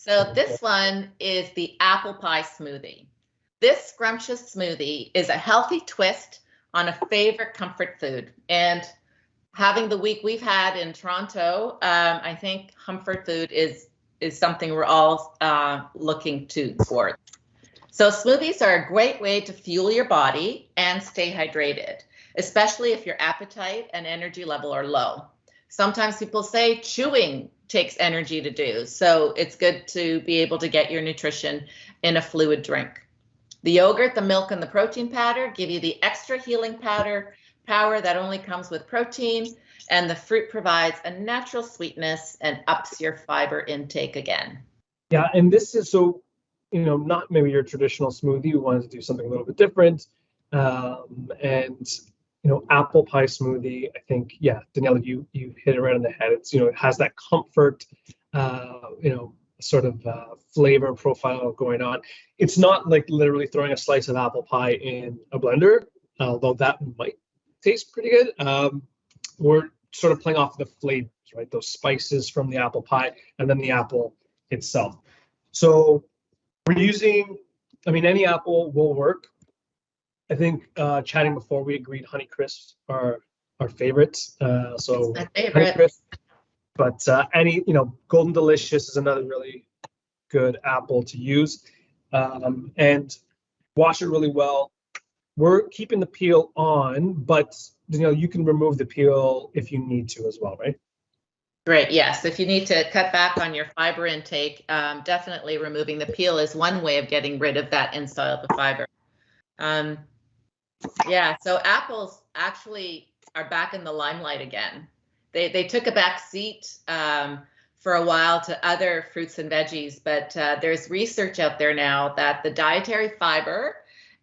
So this one is the apple pie smoothie. This scrumptious smoothie is a healthy twist on a favorite comfort food. And having the week we've had in Toronto, I think comfort food is something we're all looking towards. So smoothies are a great way to fuel your body and stay hydrated, especially if your appetite and energy level are low. Sometimes people say chewing takes energy to do, so it's good to be able to get your nutrition in a fluid drink. The yogurt, the milk, and the protein powder give you the extra healing power that only comes with protein, and the fruit provides a natural sweetness and ups your fiber intake again. Yeah, and this is so, not maybe your traditional smoothie. We wanted to do something a little bit different. And apple pie smoothie, I think, yeah, Daniela, you hit it right on the head. It's, it has that comfort, sort of flavor profile going on. It's not like literally throwing a slice of apple pie in a blender, although that might taste pretty good. We're sort of playing off the flavors, right? Those spices from the apple pie and then the apple itself. So we're using, any apple will work. I think chatting before we agreed Honey Crisps are our favorites. So my favorite. Honey Crisp, but any, Golden Delicious is another really good apple to use, and wash it really well. We're keeping the peel on, but you can remove the peel if you need to as well, right? Great. Yes. If you need to cut back on your fiber intake, definitely removing the peel is one way of getting rid of that insoluble fiber. Yeah. So apples actually are back in the limelight again. They took a back seat for a while to other fruits and veggies, but there's research out there now that the dietary fiber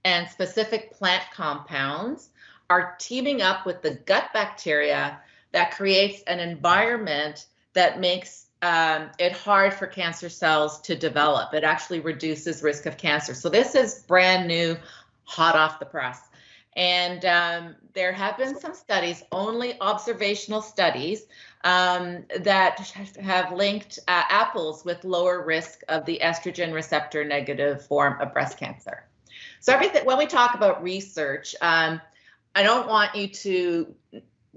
and specific plant compounds are teaming up with the gut bacteria that creates an environment that makes it hard for cancer cells to develop. It actually reduces risk of cancer. So this is brand new, hot off the press. And there have been some studies, only observational studies, that have linked apples with lower risk of the estrogen receptor negative form of breast cancer. So everything, when we talk about research, I don't want you to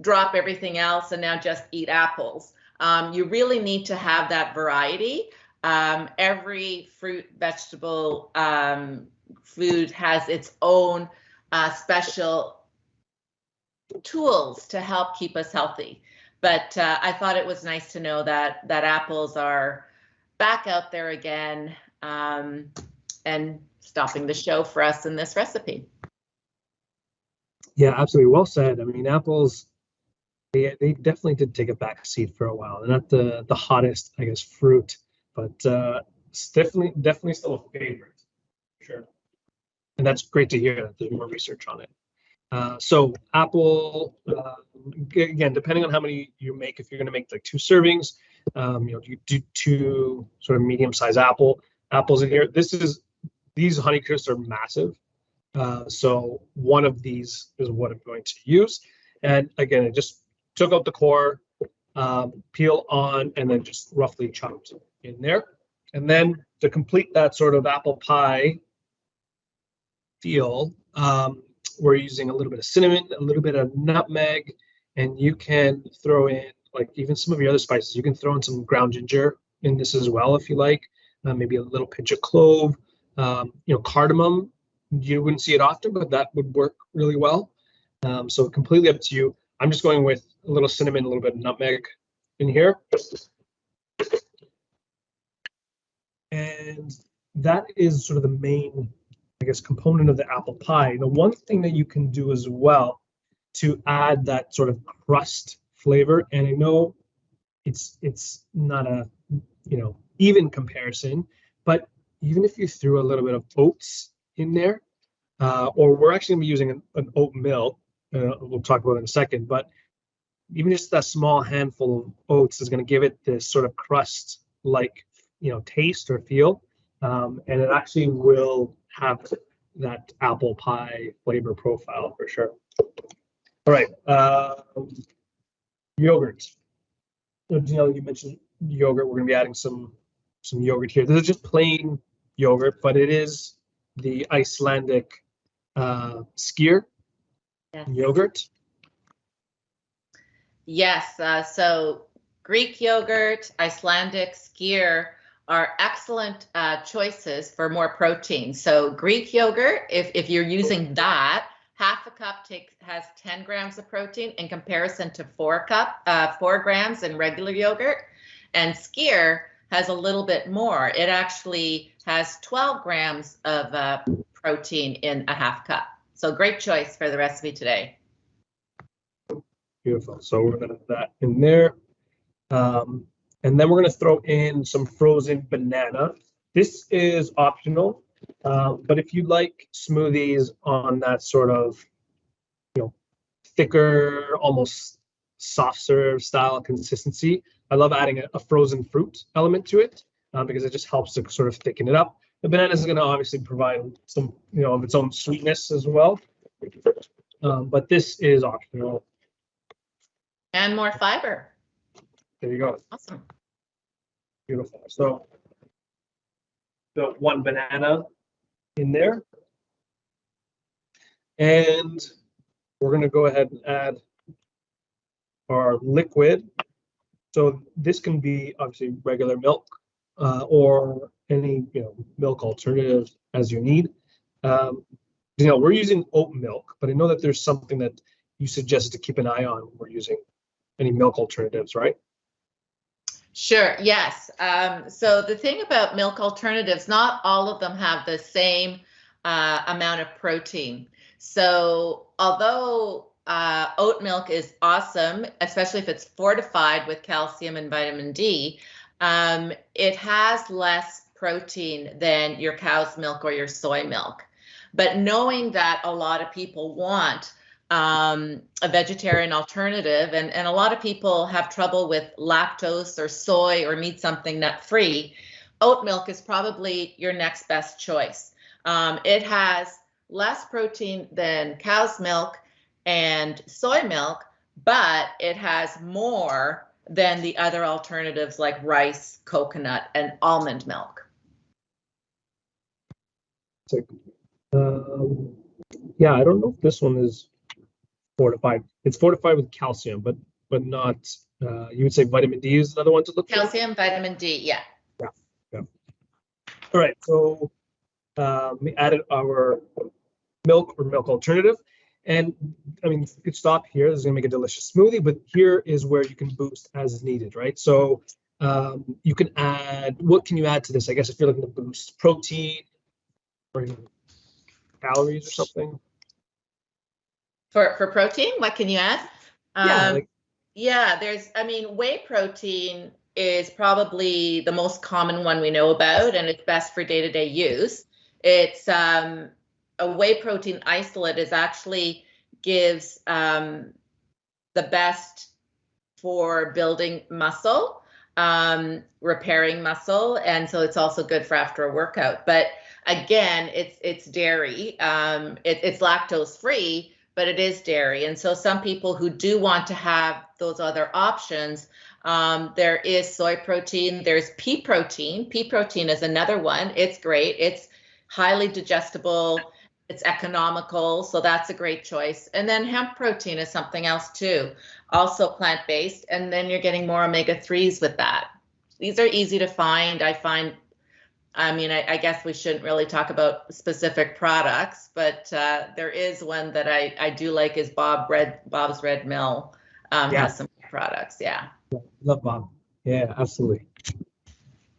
drop everything else and now just eat apples. You really need to have that variety. Every fruit, vegetable, food has its own special tools to help keep us healthy. But I thought it was nice to know that apples are back out there again, and stopping the show for us in this recipe. Yeah, absolutely. Well said. Apples, they definitely did take a back seat for a while. They're not the hottest, I guess, fruit, but it's definitely still a favorite, for sure. And that's great to hear that there's more research on it. So apple, again, depending on how many you make, if you're going to make like 2 servings, you do 2 sort of medium-sized apples in here. These Honey Crisps are massive. So one of these is what I'm going to use. And again, I just took out the core, peel on, and then just roughly chopped in there. And then to complete that sort of apple pie feel, we're using a little bit of cinnamon, a little bit of nutmeg, and you can throw in, like, even some of your other spices. You can throw in some ground ginger in this as well if you like, maybe a little pinch of clove, cardamom. You wouldn't see it often, but that would work really well. So completely up to you. I'm just going with a little cinnamon, a little bit of nutmeg in here. And that is sort of the main, I guess, component of the apple pie. The one thing that you can do as well to add that sort of crust flavor, and I know it's not a even comparison, but even if you threw a little bit of oats in there, or we're actually going to be using an oat mill, we'll talk about it in a second, but even just that small handful of oats is going to give it this sort of crust like taste or feel, and it actually will have that apple pie flavor profile for sure. All right, yogurt. You mentioned yogurt. We're going to be adding some some yogurt here. This is just plain yogurt, but it is the Icelandic skyr yogurt. Yes, so Greek yogurt, Icelandic skyr are excellent choices for more protein. So Greek yogurt, if you're using that, half a cup has 10 grams of protein in comparison to 4 grams in regular yogurt. And skyr has a little bit more. It actually has 12 grams of protein in a half cup. So great choice for the recipe today. Beautiful. So we're going to have that in there. And then we're going to throw in some frozen banana. This is optional, but if you like smoothies on that sort of, thicker, almost soft serve style consistency, I love adding a frozen fruit element to it because it just helps to sort of thicken it up. The banana is going to obviously provide some, of its own sweetness as well, but this is optional. And more fiber. There you go. Awesome. Beautiful. So the one banana in there. And we're going to go ahead and add our liquid. So this can be obviously regular milk or any milk alternative as you need. We're using oat milk, but I know that there's something that you suggested to keep an eye on when we're using any milk alternatives, right? Sure, yes. So the thing about milk alternatives, not all of them have the same amount of protein. So although oat milk is awesome, especially if it's fortified with calcium and vitamin D, it has less protein than your cow's milk or your soy milk. But knowing that a lot of people want a vegetarian alternative, and a lot of people have trouble with lactose or soy or need something nut-free, oat milk is probably your next best choice. It has less protein than cow's milk and soy milk, but it has more than the other alternatives like rice, coconut, and almond milk. Yeah, I don't know if this one is fortified. It's fortified with calcium, but not. You would say vitamin D is another one to look for. Calcium, vitamin D, yeah. Yeah. All right, so we added our milk or milk alternative, and I mean, you could stop here. This is gonna make a delicious smoothie, but here is where you can boost as needed, right? So you can add. What can you add to this? I guess if you're looking to boost protein or calories or something. For protein, what can you add? Whey protein is probably the most common one we know about, and it's best for day-to-day use. It's a whey protein isolate is actually gives the best for building muscle, repairing muscle, and so it's also good for after a workout. But again, it's dairy. It's lactose free, but it is dairy. And so some people who do want to have those other options, there is soy protein, there's pea protein. Pea protein is another one. It's great. It's highly digestible. It's economical. So that's a great choice. And then hemp protein is something else too, also plant-based. And then you're getting more omega-3s with that. These are easy to find. I guess we shouldn't really talk about specific products, but there is one that I do like is Bob's Red Mill has some products. Yeah. Love Bob. Yeah, absolutely.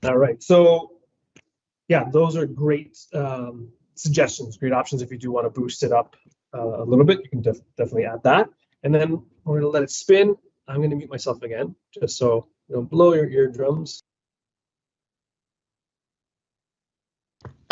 All right. So yeah, those are great suggestions, great options. If you do want to boost it up a little bit, you can definitely add that. And then we're going to let it spin. I'm going to mute myself again, just so you don't blow your eardrums.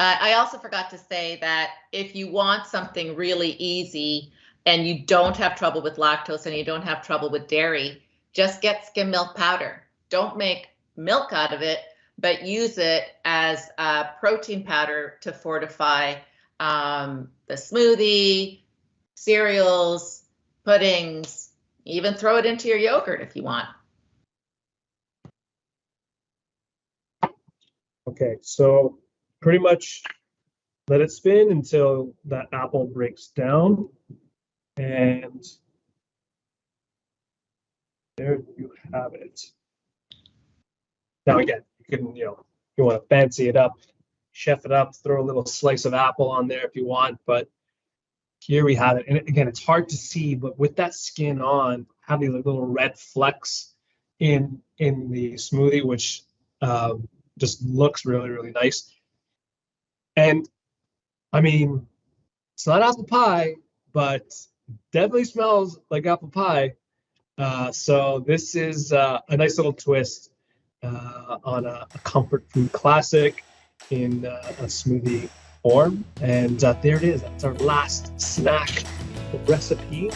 I also forgot to say that if you want something really easy and you don't have trouble with lactose and you don't have trouble with dairy, just get skim milk powder. Don't make milk out of it, but use it as a protein powder to fortify the smoothie, cereals, puddings, even throw it into your yogurt if you want. Okay, so pretty much let it spin until that apple breaks down. And there you have it. Now again, you can, you want to fancy it up, chef it up, throw a little slice of apple on there if you want, but here we have it. And again, it's hard to see, but with that skin on, have these little red flecks in the smoothie, which just looks really, really nice. And I mean, it's not apple pie, but definitely smells like apple pie. So this is a nice little twist on a comfort food classic in a smoothie form. And there it is. That's our last snack recipe.